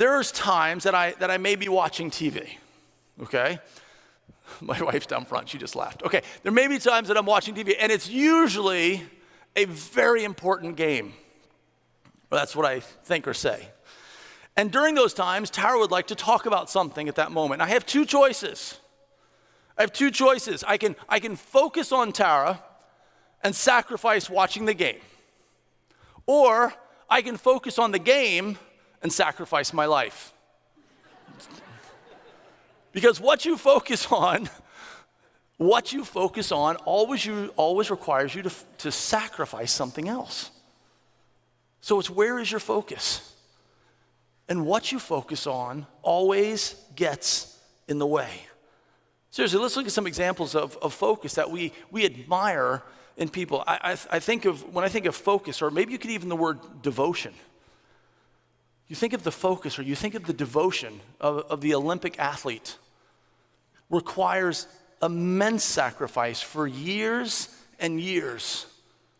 there's times that I may be watching TV, okay? My wife's down front, she just laughed. Okay, there may be times that I'm watching TV, and it's usually a very important game. Well, that's what I think or say. And during those times, Tara would like to talk about something at that moment. I have two choices. I can focus on Tara and sacrifice watching the game. Or I can focus on the game and sacrifice my life. Because what you focus on always requires you to sacrifice something else. So it's where is your focus? And what you focus on always gets in the way. Seriously, let's look at some examples of focus that we admire in people. When I think of focus, or maybe you could even the word devotion. You think of the focus, or you think of the devotion of the Olympic athlete, requires immense sacrifice for years and years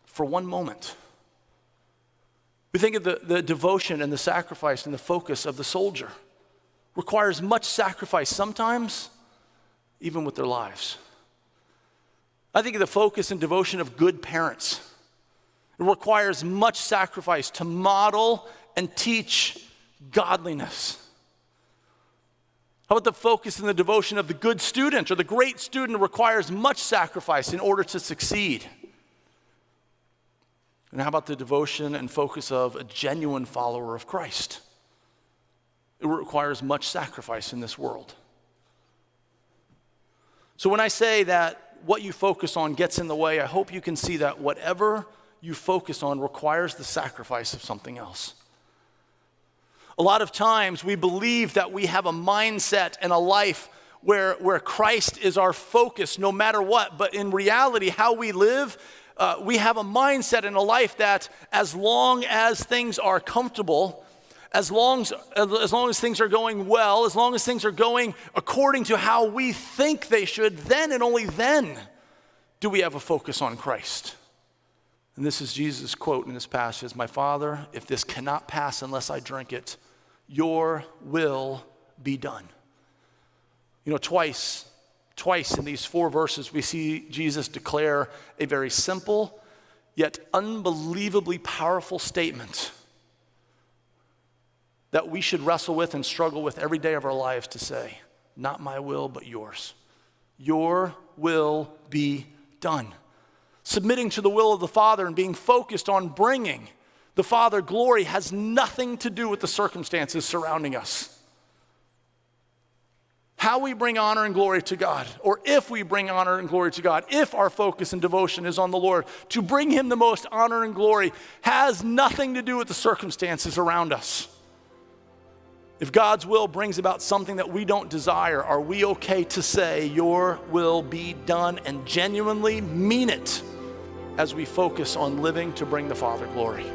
for one moment. We think of the devotion and the sacrifice and the focus of the soldier. Requires much sacrifice, sometimes even with their lives. I think of the focus and devotion of good parents. It requires much sacrifice to model and teach godliness. How about the focus and the devotion of the good student or the great student? Requires much sacrifice in order to succeed. And how about the devotion and focus of a genuine follower of Christ? It requires much sacrifice in this world. So when I say that what you focus on gets in the way, I hope you can see that whatever you focus on requires the sacrifice of something else. A lot of times we believe that we have a mindset and a life where Christ is our focus no matter what, but in reality, how we live, we have a mindset and a life that as long as things are comfortable, as long as things are going well, as long as things are going according to how we think they should, then and only then do we have a focus on Christ. And this is Jesus' quote in this passage: "My Father, if this cannot pass unless I drink it, your will be done." You know, twice in these 4 verses, we see Jesus declare a very simple yet unbelievably powerful statement that we should wrestle with and struggle with every day of our lives to say, "Not my will, but yours. Your will be done." Submitting to the will of the Father and being focused on bringing the Father glory has nothing to do with the circumstances surrounding us. How we bring honor and glory to God, or if we bring honor and glory to God, if our focus and devotion is on the Lord, to bring Him the most honor and glory has nothing to do with the circumstances around us. If God's will brings about something that we don't desire, are we okay to say, "Your will be done," and genuinely mean it as we focus on living to bring the Father glory?